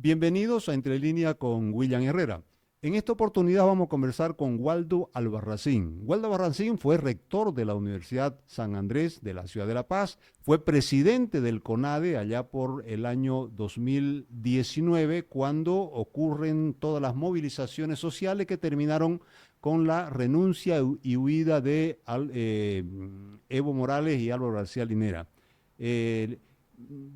Bienvenidos a Entre Línea con William Herrera. En esta oportunidad vamos a conversar con Waldo Albarracín. Waldo Albarracín fue rector de la Universidad San Andrés de la Ciudad de La Paz, fue presidente del CONADE allá por el año 2019, cuando ocurren todas las movilizaciones sociales que terminaron con la renuncia y huida de Evo Morales y Álvaro García Linera. Eh,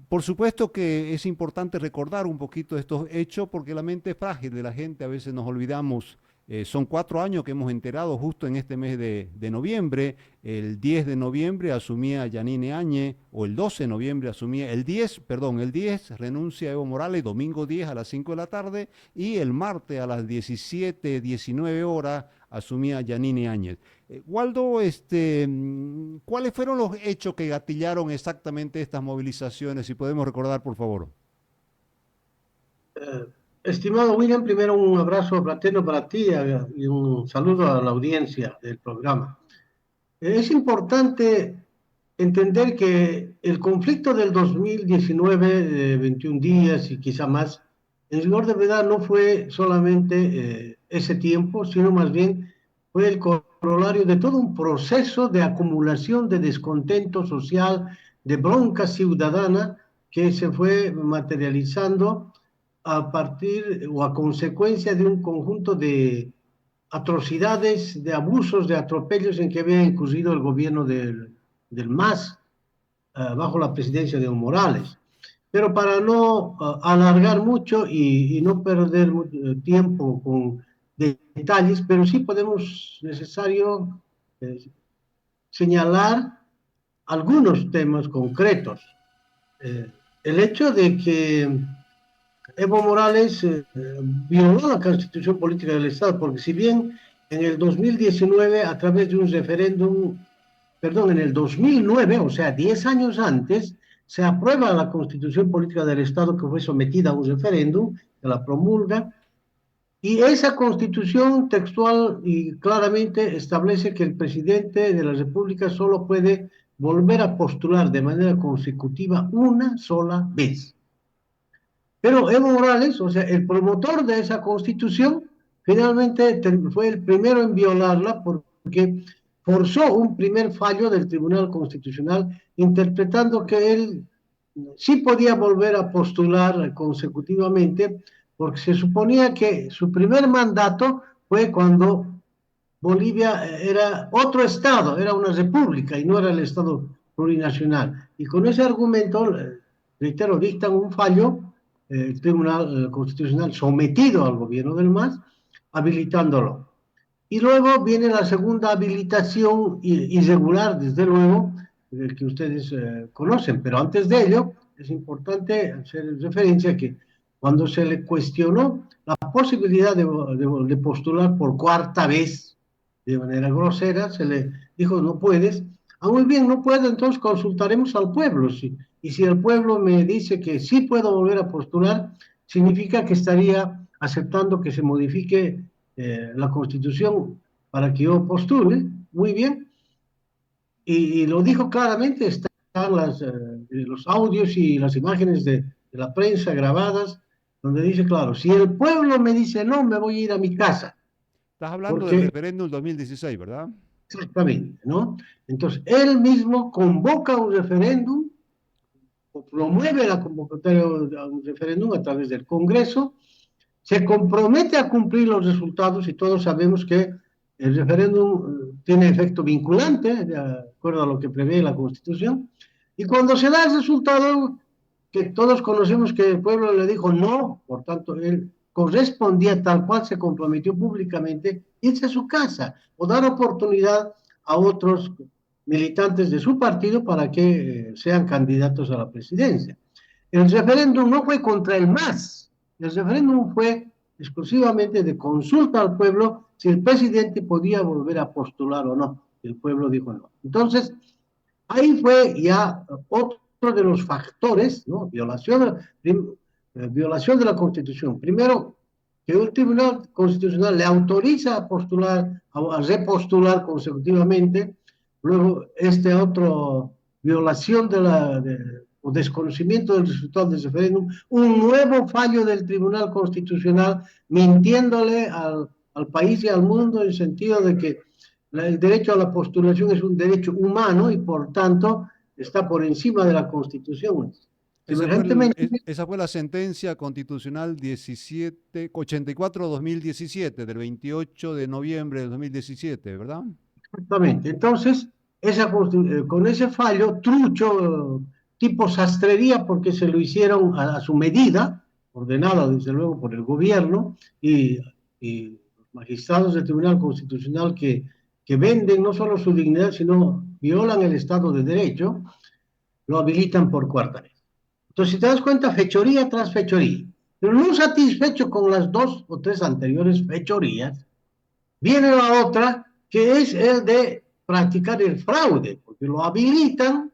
por supuesto que es importante recordar un poquito estos hechos porque la mente es frágil de la gente, a veces nos olvidamos. Son 4 años que hemos enterado justo en este mes de noviembre. El 10 de noviembre asumía Yanine Áñez, o el 12 de noviembre asumía, el 10 renuncia Evo Morales, domingo 10 a las 5 de la tarde, y el martes a las 17, 19 horas asumía Yanine Áñez. Waldo, ¿cuáles fueron los hechos que gatillaron exactamente estas movilizaciones? Si podemos recordar, por favor. Estimado William, primero un abrazo fraterno para ti y un saludo a la audiencia del programa. Es importante entender que el conflicto del 2019, de 21 días y quizá más, en rigor de verdad no fue solamente ese tiempo, sino más bien fue el corolario de todo un proceso de acumulación de descontento social, de bronca ciudadana que se fue materializando a partir o a consecuencia de un conjunto de atrocidades, de abusos, de atropellos en que había incurrido el gobierno del MAS bajo la presidencia de Evo Morales. Pero para no alargar mucho y no perder tiempo con detalles, pero sí podemos necesario señalar algunos temas concretos. El hecho de que Evo Morales violó la Constitución Política del Estado, porque si bien en el 2019, a través de un referéndum, perdón, en el 2009, o sea, 10 años antes, se aprueba la Constitución Política del Estado que fue sometida a un referéndum, se la promulga, y esa Constitución textual y claramente establece que el presidente de la República solo puede volver a postular de manera consecutiva una sola vez. Pero Evo Morales, o sea, el promotor de esa constitución, finalmente fue el primero en violarla porque forzó un primer fallo del Tribunal Constitucional interpretando que él sí podía volver a postular consecutivamente porque se suponía que su primer mandato fue cuando Bolivia era otro estado, era una república y no era el estado plurinacional. Y con ese argumento, reitero, dictan un fallo el Tribunal Constitucional sometido al gobierno del MAS, habilitándolo. Y luego viene la segunda habilitación irregular, desde luego, el que ustedes conocen, pero antes de ello es importante hacer referencia a que cuando se le cuestionó la posibilidad de postular por cuarta vez de manera grosera, se le dijo no puedes. Ah, muy bien, no puedo, entonces consultaremos al pueblo. Sí. Y si el pueblo me dice que sí puedo volver a postular, significa que estaría aceptando que se modifique la Constitución para que yo postule. Muy bien. Y lo dijo claramente, están los audios y las imágenes de la prensa grabadas, donde dice, claro, si el pueblo me dice no, me voy a ir a mi casa. Estás hablando del Porque referéndum 2016, ¿verdad? exactamente, ¿no? Entonces, él mismo convoca un referéndum, o promueve la convocatoria a un referéndum a través del Congreso, se compromete a cumplir los resultados y todos sabemos que el referéndum tiene efecto vinculante, de acuerdo a lo que prevé la Constitución, y cuando se da el resultado, que todos conocemos que el pueblo le dijo no, por tanto, él correspondía tal cual se comprometió públicamente, irse a su casa o dar oportunidad a otros militantes de su partido para que sean candidatos a la presidencia. El referéndum no fue contra el MAS, el referéndum fue exclusivamente de consulta al pueblo si el presidente podía volver a postular o no. El pueblo dijo no. Entonces, ahí fue ya otro de los factores, ¿no? Violación de la Constitución. Primero, que un tribunal constitucional le autoriza a postular, a repostular consecutivamente. Luego, otro violación o desconocimiento del resultado del referéndum, un nuevo fallo del Tribunal Constitucional mintiéndole al país y al mundo en el sentido de que el derecho a la postulación es un derecho humano y por tanto está por encima de la Constitución. Emergentemente, Esa fue la sentencia constitucional 84-2017, del 28 de noviembre de 2017, ¿verdad? exactamente. Entonces, con ese fallo, trucho, tipo sastrería, porque se lo hicieron a su medida, ordenada desde luego por el gobierno y los magistrados del Tribunal Constitucional que venden no solo su dignidad, sino violan el Estado de Derecho, lo habilitan por cuarta vez. Entonces, si te das cuenta, fechoría tras fechoría. Pero no satisfecho con las 2 o 3 anteriores fechorías, viene la otra, que es el de practicar el fraude, porque lo habilitan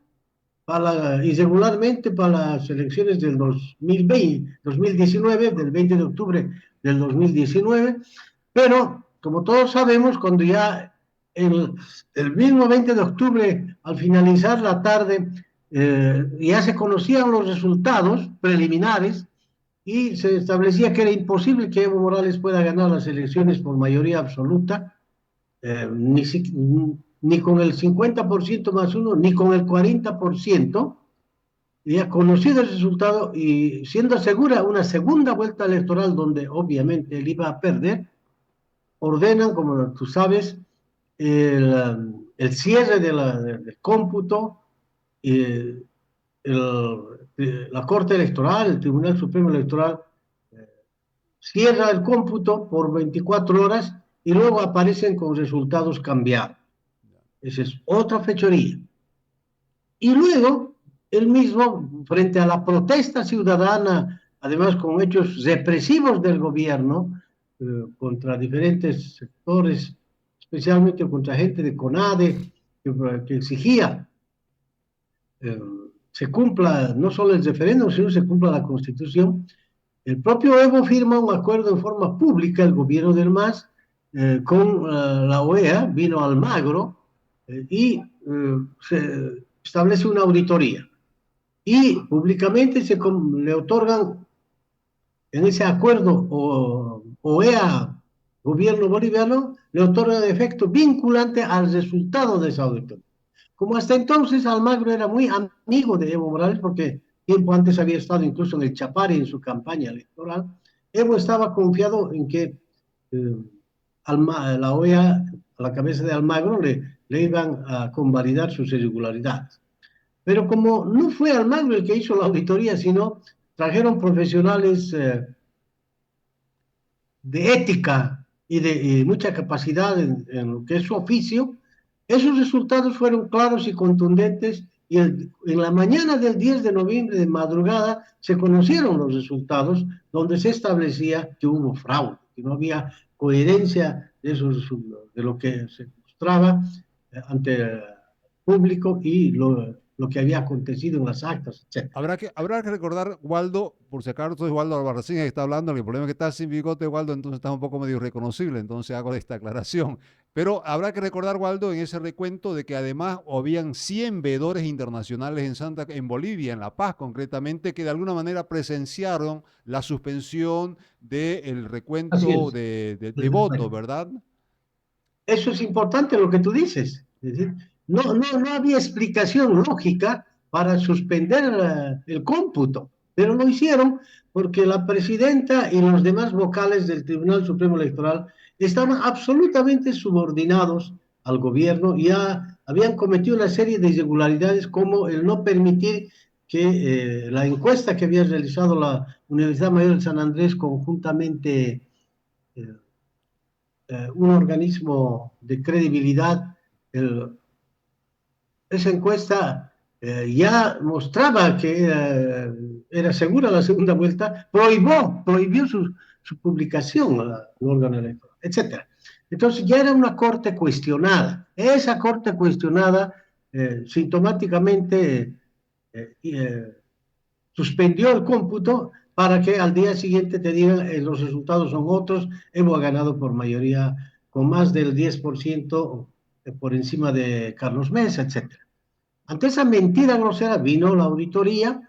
irregularmente para las elecciones del 2019, del 20 de octubre del 2019, pero como todos sabemos, cuando ya el mismo 20 de octubre, al finalizar la tarde, ya se conocían los resultados preliminares y se establecía que era imposible que Evo Morales pueda ganar las elecciones por mayoría absoluta, ni, ni con el 50% más uno, ni con el 40%, ya conocido el resultado y siendo segura una segunda vuelta electoral donde obviamente él iba a perder, ordenan, como tú sabes, el cierre del cómputo, el, la Corte Electoral, el Tribunal Supremo Electoral, cierra el cómputo por 24 horas y luego aparecen con resultados cambiados. Esa es otra fechoría. Y luego, él mismo, frente a la protesta ciudadana, además con hechos represivos del gobierno, contra diferentes sectores, especialmente contra gente de CONADE, que exigía se cumpla no solo el referéndum, sino se cumpla la Constitución. El propio Evo firma un acuerdo en forma pública, el gobierno del MAS, con la OEA, vino Almagro, y se establece una auditoría. Y públicamente le otorgan en ese acuerdo OEA, gobierno boliviano, le otorgan efecto vinculante al resultado de esa auditoría. Como hasta entonces Almagro era muy amigo de Evo Morales, porque tiempo antes había estado incluso en el Chapare en su campaña electoral, Evo estaba confiado en que la OEA, a la cabeza de Almagro, le iban a convalidar sus irregularidades. Pero como no fue Almagro el que hizo la auditoría, sino trajeron profesionales de ética y de mucha capacidad en lo que es su oficio, esos resultados fueron claros y contundentes y en la mañana del 10 de noviembre de madrugada se conocieron los resultados donde se establecía que hubo fraude, que no había coherencia de lo que se mostraba ante el público y lo que había acontecido en las actas, etc. Habrá que recordar, Waldo, por si acaso es Waldo Albarracín que está hablando, el problema es que está sin bigote, Waldo, entonces está un poco medio irreconocible, entonces hago esta aclaración. Pero habrá que recordar, Waldo, en ese recuento de que además habían 100 veedores internacionales en Bolivia, en La Paz concretamente, que de alguna manera presenciaron la suspensión del recuento de votos, ¿verdad? Eso es importante lo que tú dices. Es decir, no había explicación lógica para suspender el cómputo, pero lo hicieron porque la presidenta y los demás vocales del Tribunal Supremo Electoral estaban absolutamente subordinados al gobierno y habían cometido una serie de irregularidades como el no permitir que la encuesta que había realizado la Universidad Mayor de San Andrés conjuntamente un organismo de credibilidad, esa encuesta ya mostraba que era segura la segunda vuelta, prohibió su publicación al órgano electoral, etc. Entonces ya era una corte cuestionada. Esa corte cuestionada sintomáticamente suspendió el cómputo para que al día siguiente te digan los resultados son otros, hemos ganado por mayoría con más del 10% por encima de Carlos Mesa, etc. Ante esa mentira grosera vino la auditoría,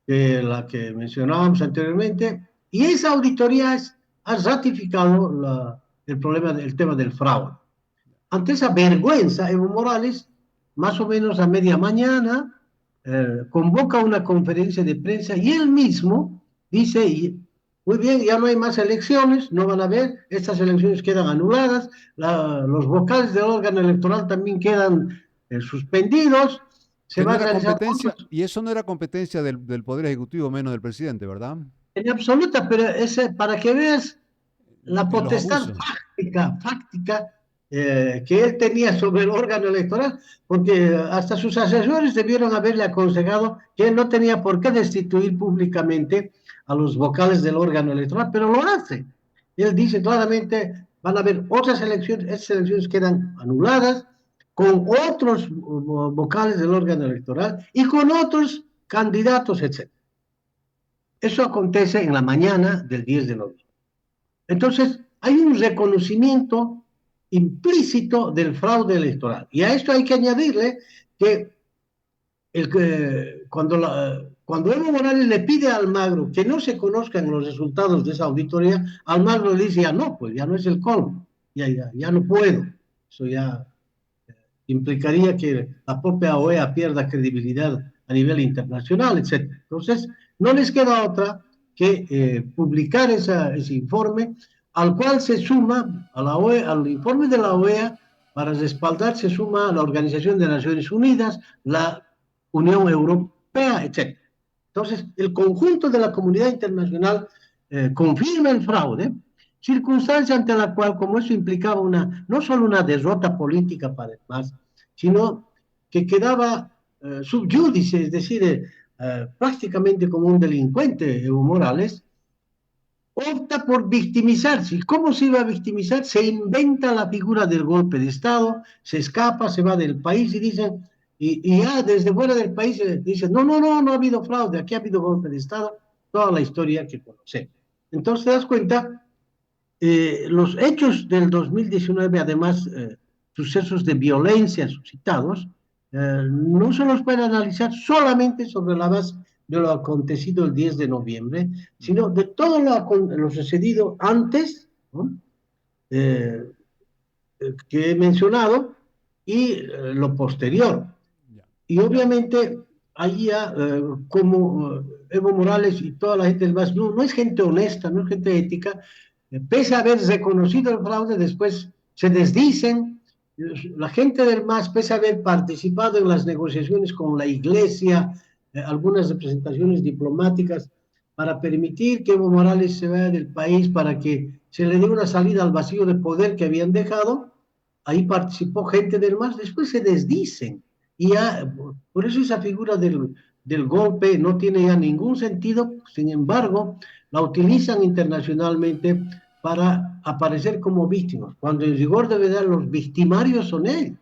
la que mencionábamos anteriormente, y esa auditoría ha ratificado el problema, el tema del fraude. Ante esa vergüenza, Evo Morales, más o menos a media mañana, convoca una conferencia de prensa y él mismo dice, muy bien, ya no hay más elecciones, no van a haber, estas elecciones quedan anuladas, los vocales del órgano electoral también quedan suspendidos, se Que no va a era realizar competencia, y eso no era competencia del Poder Ejecutivo, menos del presidente, ¿verdad? en absoluta, pero ese, para que veas la Los potestad abusos. fáctica que él tenía sobre el órgano electoral, porque hasta sus asesores debieron haberle aconsejado que él no tenía por qué destituir públicamente a los vocales del órgano electoral, pero lo hace. Él dice claramente, van a haber otras elecciones, esas elecciones quedan anuladas con otros vocales del órgano electoral y con otros candidatos, etc. Eso acontece en la mañana del 10 de noviembre. Entonces, hay un reconocimiento implícito del fraude electoral. Y a esto hay que añadirle que, cuando Evo Morales le pide a Almagro que no se conozcan los resultados de esa auditoría, Almagro le dice, ya no, pues ya no es el colmo, ya no puedo. Eso ya implicaría que la propia OEA pierda credibilidad a nivel internacional, etc. Entonces, no les queda otra que publicar ese informe, al cual se suma a la OEA, al informe de la OEA, para respaldar se suma la Organización de Naciones Unidas, la Unión Europea, etc. Entonces, el conjunto de la comunidad internacional confirma el fraude, circunstancia ante la cual, como eso implicaba no solo una derrota política para el MAS, sino que quedaba subyúdice, es decir, prácticamente como un delincuente, Evo Morales, opta por victimizarse. ¿Y cómo se iba a victimizar? Se inventa la figura del golpe de Estado, se escapa, se va del país y dicen, y ya desde fuera del país dicen, no ha habido fraude, aquí ha habido golpe de Estado, toda la historia que conocemos. Entonces te das cuenta, los hechos del 2019, además, sucesos de violencia suscitados, no se los puede analizar solamente sobre la base de lo acontecido el 10 de noviembre, sino de todo lo sucedido antes, ¿no? eh, que he mencionado, y lo posterior. Ya. Y obviamente, allí como Evo Morales y toda la gente del MAS, no es gente honesta, no es gente ética, pese a haber reconocido el fraude, después se desdicen. La gente del MAS, pese a haber participado en las negociaciones con la Iglesia, algunas representaciones diplomáticas, para permitir que Evo Morales se vaya del país, para que se le dé una salida al vacío de poder que habían dejado, ahí participó gente del MAS, después se desdicen. Y ya, por eso esa figura del golpe no tiene ya ningún sentido, sin embargo, la utilizan internacionalmente para aparecer como víctimas, cuando en rigor de verdad los victimarios son ellos.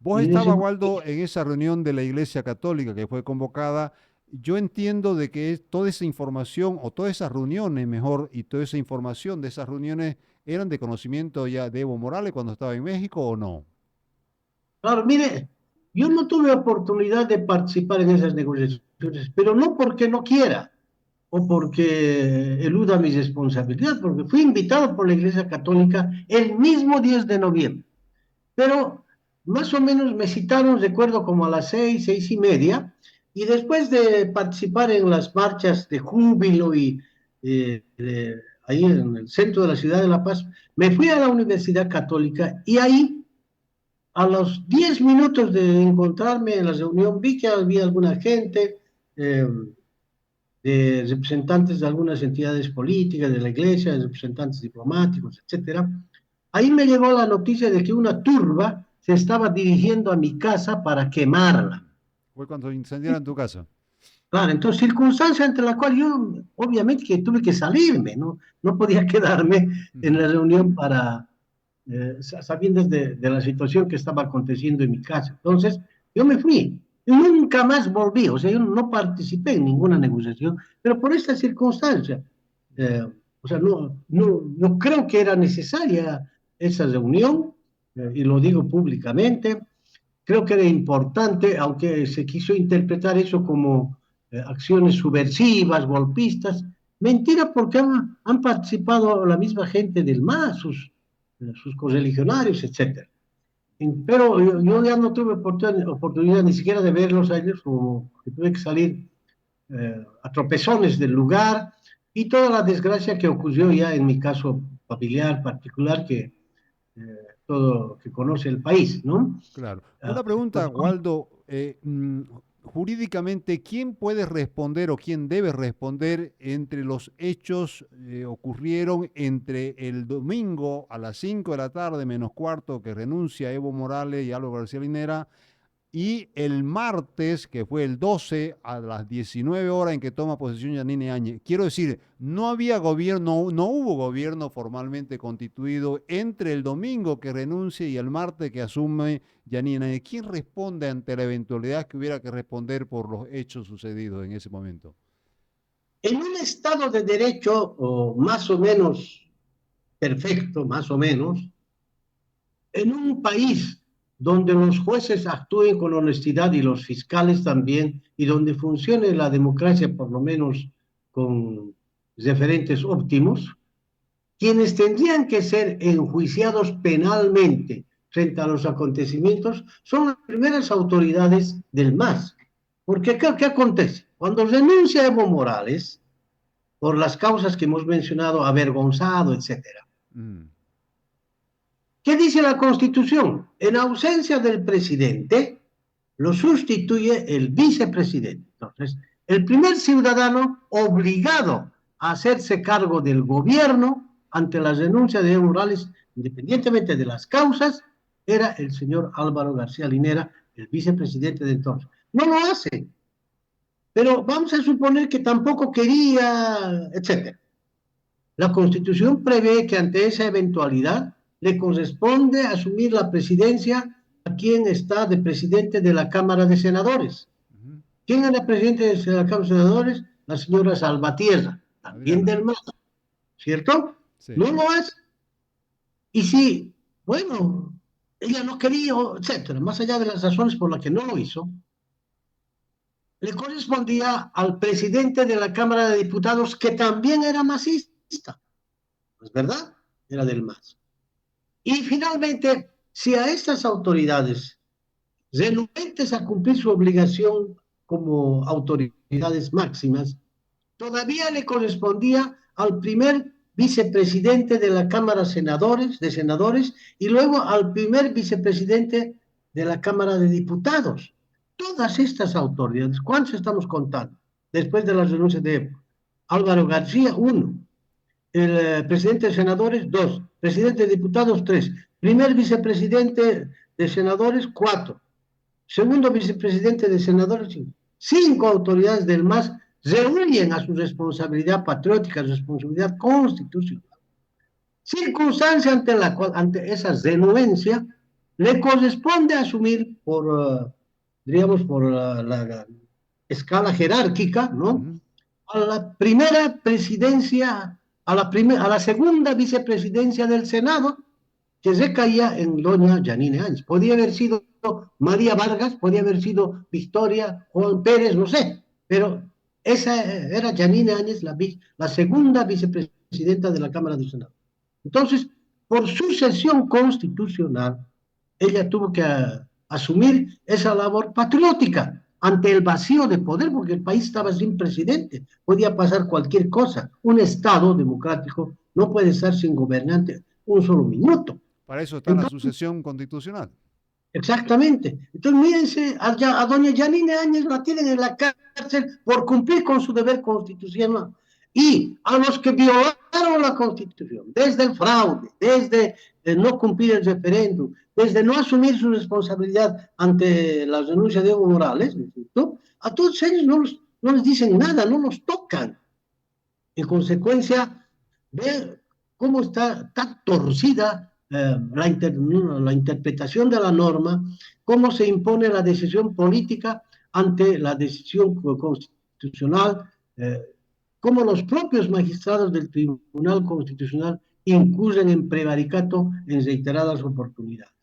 Vos Y en ese estabas, momento, Waldo, en esa reunión de la Iglesia Católica que fue convocada. Yo entiendo de que toda esa información, o todas esas reuniones, mejor, y toda esa información de esas reuniones eran de conocimiento ya de Evo Morales cuando estaba en México o no. claro, mire, yo no tuve oportunidad de participar en esas negociaciones, pero no porque no quiera o porque eluda mi responsabilidad, porque fui invitado por la Iglesia Católica el mismo 10 de noviembre. Pero más o menos me citaron, recuerdo, como a las 6:30, y después de participar en las marchas de júbilo y ahí en el centro de la ciudad de La Paz, me fui a la Universidad Católica y ahí, a los 10 minutos de encontrarme en la reunión, vi que había alguna gente, eh, de representantes de algunas entidades políticas, de la iglesia, de representantes diplomáticos, etcétera. Ahí me llegó la noticia de que una turba se estaba dirigiendo a mi casa para quemarla. Fue cuando incendiaron tu casa. Claro, entonces circunstancia entre la cual yo obviamente que tuve que salirme, no podía quedarme en Ujú. la reunión para sabiendo de la situación que estaba aconteciendo en mi casa. Entonces yo me fui y nunca más volví, o sea, yo no participé en ninguna negociación, pero por esta circunstancia, eh, o sea, no creo que era necesaria esa reunión, y lo digo públicamente. creo que era importante, aunque se quiso interpretar eso como acciones subversivas, golpistas. Mentira, porque han participado la misma gente del MAS, sus correligionarios, etcétera. Pero yo ya no tuve oportunidad ni siquiera de verlos a ellos, como que tuve que salir a tropezones del lugar y toda la desgracia que ocurrió ya en mi caso familiar particular, todo que conoce el país, ¿no? Claro. Ah, Una pregunta, pues, Waldo. Jurídicamente, ¿quién puede responder o quién debe responder entre los hechos ocurrieron entre el domingo a las 5 de la tarde, menos cuarto, que renuncia Evo Morales y Álvaro García Linera, y el martes, que fue el 12, a las 19 horas en que toma posesión Yanine Áñez? Quiero decir, no había gobierno, no hubo gobierno formalmente constituido entre el domingo que renuncia y el martes que asume Yanine Áñez. ¿Quién responde ante la eventualidad que hubiera que responder por los hechos sucedidos en ese momento? en un Estado de Derecho más o menos perfecto, más o menos, en un país donde los jueces actúen con honestidad y los fiscales también, y donde funcione la democracia por lo menos con referentes óptimos, quienes tendrían que ser enjuiciados penalmente frente a los acontecimientos son las primeras autoridades del MAS. Porque ¿qué acontece? Cuando renuncia Evo Morales, por las causas que hemos mencionado, avergonzado, etcétera. Mm. ¿Qué dice la Constitución? En ausencia del presidente, lo sustituye el vicepresidente. Entonces, el primer ciudadano obligado a hacerse cargo del gobierno ante la renuncia de Evo Morales, independientemente de las causas, era el señor Álvaro García Linera, el vicepresidente de entonces. No lo hace, pero vamos a suponer que tampoco quería, etcétera. La Constitución prevé que ante esa eventualidad le corresponde asumir la presidencia a quien está de presidente de la Cámara de Senadores. Ujú. ¿Quién era presidente de la Cámara de Senadores? La señora Salvatierra, también Adriana. del MAS, ¿cierto? Sí. No lo hace. Y si, bueno, ella no quería, etcétera, más allá de las razones por las que no lo hizo, le correspondía al presidente de la Cámara de Diputados, que también era masista, ¿es verdad? Era del MAS. Y finalmente, si a estas autoridades, renuentes a cumplir su obligación como autoridades máximas, todavía le correspondía al primer vicepresidente de la Cámara de Senadores, y luego al primer vicepresidente de la Cámara de Diputados. Todas estas autoridades, ¿cuántos estamos contando? Después de las renuncias de Álvaro García, uno. El presidente de senadores, dos. Presidente de diputados, tres. Primer vicepresidente de senadores, cuatro. Segundo vicepresidente de senadores, cinco. Cinco autoridades del MAS rehuyen a su responsabilidad patriótica, responsabilidad constitucional. Circunstancia ante esa renuencia, le corresponde asumir diríamos, por la escala jerárquica, ¿no? Ujú. A la primera presidencia, a la segunda vicepresidencia del Senado, que recaía en doña Yanine Áñez. Podía haber sido María Vargas, podía haber sido Victoria, Juan Pérez, no sé, pero esa era Yanine Áñez, la segunda vicepresidenta de la Cámara de Senado. Entonces, por sucesión constitucional, ella tuvo que asumir esa labor patriótica ante el vacío de poder, porque el país estaba sin presidente, podía pasar cualquier cosa. Un Estado democrático no puede estar sin gobernante un solo minuto. Para eso está la Entonces, sucesión constitucional. exactamente. Entonces, mírense, a doña Yanine Áñez la tienen en la cárcel por cumplir con su deber constitucional. Y a los que violaron la Constitución, desde el fraude, desde el no cumplir el referéndum, desde no asumir su responsabilidad ante la renuncia de Evo Morales, ¿no? A todos ellos no les dicen nada, no los tocan. En consecuencia, ve cómo está torcida la interpretación de la norma, cómo se impone la decisión política ante la decisión constitucional, cómo los propios magistrados del Tribunal Constitucional incurren en prevaricato en reiteradas oportunidades.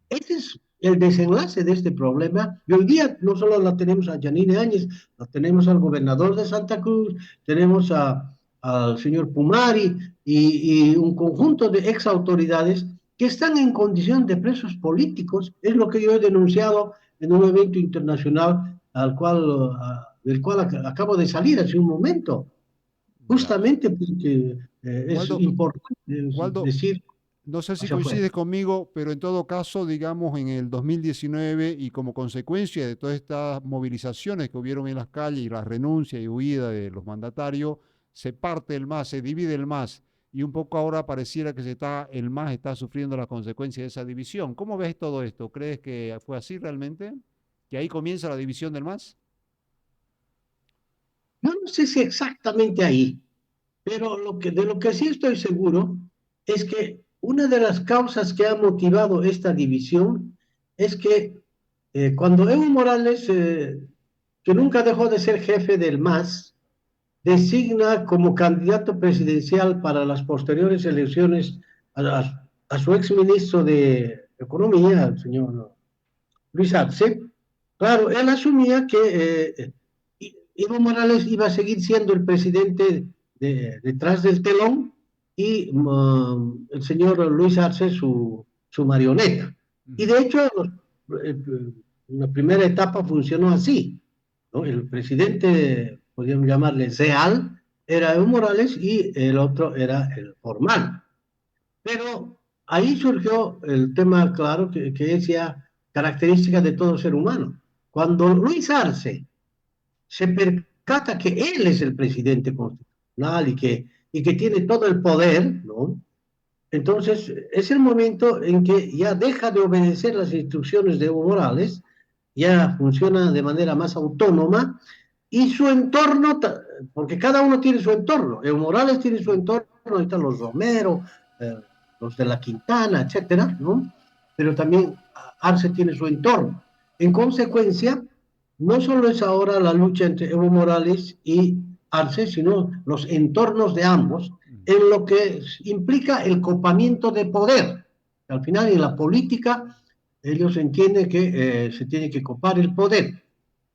Ese es el desenlace de este problema. Y hoy día no solo la tenemos a Yanine Áñez, la tenemos al gobernador de Santa Cruz, tenemos al señor Pumari y un conjunto de ex autoridades que están en condición de presos políticos. Es lo que yo he denunciado en un evento internacional del cual acabo de salir hace un momento. Ya. Justamente porque es Waldo, importante Waldo, decir no sé si hacia afuera. coincides conmigo, pero en todo caso, digamos, en el 2019 y como consecuencia de todas estas movilizaciones que hubieron en las calles y la renuncia y huida de los mandatarios, se parte el MAS, se divide el MAS y un poco ahora pareciera que el MAS está sufriendo las consecuencias de esa división. ¿Cómo ves todo esto? ¿Crees que fue así realmente? ¿Que ahí comienza la división del MAS? Yo no sé si exactamente ahí, pero de lo que sí estoy seguro es que una de las causas que ha motivado esta división es que cuando Evo Morales, que nunca dejó de ser jefe del MAS, designa como candidato presidencial para las posteriores elecciones a su exministro de Economía, el señor Luis Arce. Claro, él asumía que Evo Morales iba a seguir siendo el presidente detrás del telón y el señor Luis Arce su marioneta. Y de Ujú. hecho, eh, la primera etapa funcionó así, ¿no? El presidente, podríamos llamarle real, era Evo Morales y el otro era el formal. Pero ahí surgió el tema, claro, que decía característica de todo ser humano. Cuando Luis Arce se percata que él es el presidente constitucional y que tiene todo el poder, ¿no? Entonces es el momento en que ya deja de obedecer las instrucciones de Evo Morales, ya funciona de manera más autónoma y su entorno, porque cada uno tiene su entorno. Evo Morales tiene su entorno, ahí están los Romero, eh, los de la Quintana, etcétera, ¿no? Pero también Arce tiene su entorno. En consecuencia, no solo es ahora la lucha entre Evo Morales y Arce, sino los entornos de ambos, en lo que implica el copamiento de poder. Al final, en la política, ellos entienden que se tiene que copar el poder.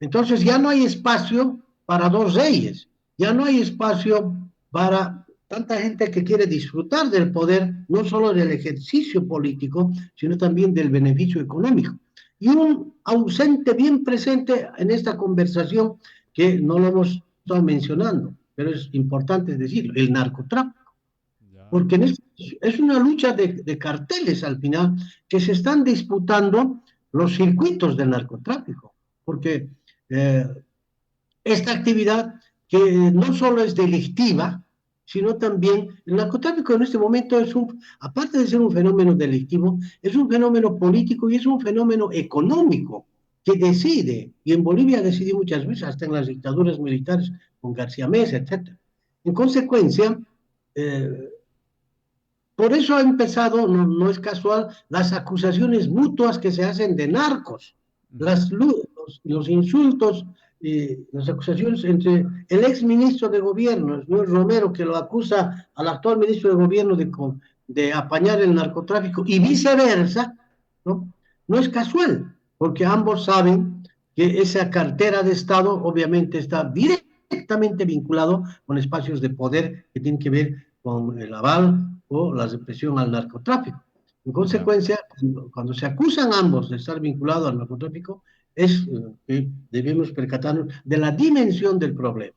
Entonces ya no hay espacio para dos reyes, ya no hay espacio para tanta gente que quiere disfrutar del poder, no solo del ejercicio político, sino también del beneficio económico. Y un ausente bien presente en esta conversación que no lo hemos estado mencionando, pero es importante decirlo, el narcotráfico. Ya. Porque es una lucha de carteles al final que se están disputando los circuitos del narcotráfico. Porque eh, esta actividad que no solo es delictiva, sino también el narcotráfico en este momento aparte de ser un fenómeno delictivo, es un fenómeno político y es un fenómeno económico que decide, y en Bolivia ha decidido muchas veces, hasta en las dictaduras militares con García Meza, etc. En consecuencia, eh, por eso ha empezado, no es casual, las acusaciones mutuas que se hacen de narcos, Ujú. los insultos, las acusaciones entre el ex ministro de gobierno, el señor Romero, que lo acusa al actual ministro de gobierno de apañar el narcotráfico y viceversa, ¿no? No es casual, porque ambos saben que esa cartera de Estado obviamente está directamente vinculado con espacios de poder que tienen que ver con el aval o la represión al narcotráfico. En Ya. consecuencia, cuando se acusan ambos de estar vinculados al narcotráfico, es que debemos percatarnos de la dimensión del problema.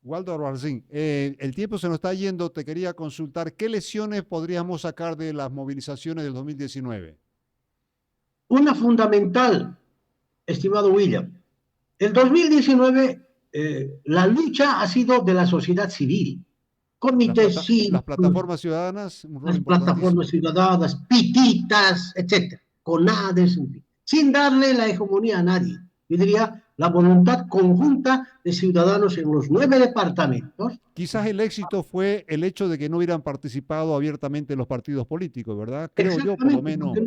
Waldo Albarracín, el tiempo se nos está yendo. Te quería consultar qué lesiones podríamos sacar de las movilizaciones del 2019. Una fundamental, estimado William, el 2019 la lucha ha sido de la sociedad civil, comités Las cívicos, plataformas ciudadanas, un rol las plataformas importantísimo. ciudadanas, pititas, etcétera, CONADES, en fin, sin darle la hegemonía a nadie. Yo diría la voluntad conjunta de ciudadanos en los 9 departamentos. Quizás el éxito fue el hecho de que no hubieran participado abiertamente los partidos políticos, ¿verdad? Creo yo, por lo Exactamente, menos. porque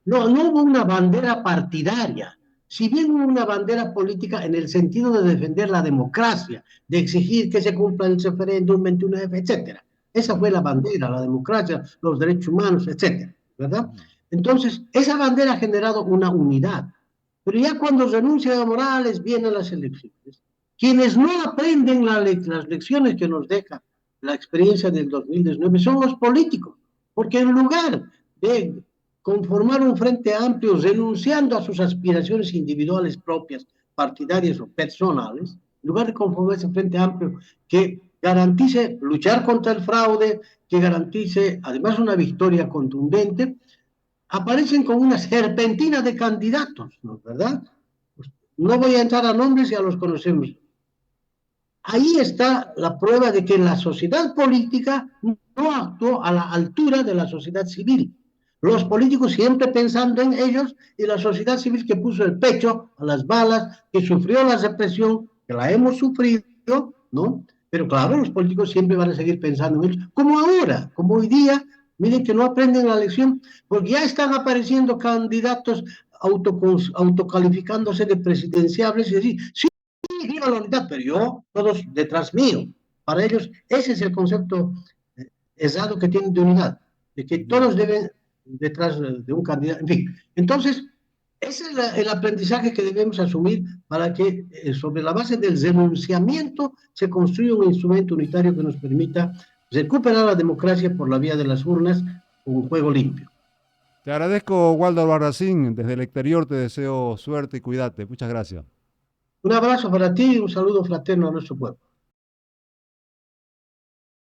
no hubo una bandera partidaria. Si bien hubo una bandera política en el sentido de defender la democracia, de exigir que se cumpla el referéndum 21F, etcétera. Esa fue Ujú, la bandera, la democracia, los derechos humanos, etcétera, ¿verdad? ujú. Entonces, esa bandera ha generado una unidad. Pero ya cuando renuncia Evo Morales, vienen las elecciones. Quienes no aprenden las lecciones que nos deja la experiencia del 2019 son los políticos, porque en lugar de conformar un frente amplio renunciando a sus aspiraciones individuales propias, partidarias o personales, en lugar de conformar ese frente amplio que garantice luchar contra el fraude, que garantice además una victoria contundente, aparecen con una serpentina de candidatos, ¿no? ¿Verdad? No voy a entrar a nombres, ya los conocemos. Ahí está la prueba de que la sociedad política no actuó a la altura de la sociedad civil. Los políticos siempre pensando en ellos y la sociedad civil que puso el pecho a las balas, que sufrió la represión, que la hemos sufrido, ¿no? Pero claro, los políticos siempre van a seguir pensando en ellos, como ahora, como hoy día, miren que no aprenden la lección, porque ya están apareciendo candidatos autocalificándose de presidenciables y decir, sí, viva la unidad, pero yo, todos detrás mío. Para ellos, ese es el concepto errado que tienen de unidad, de que Bien. todos deben detrás de un candidato. En fin, entonces, ese es el aprendizaje que debemos asumir para que sobre la base del renunciamiento se construya un instrumento unitario que nos permita recuperar la democracia por la vía de las urnas con un juego limpio. Te agradezco, Waldo Albarracín. Desde el exterior te deseo suerte y cuídate. Muchas gracias. Un abrazo para ti y un saludo fraterno a nuestro pueblo.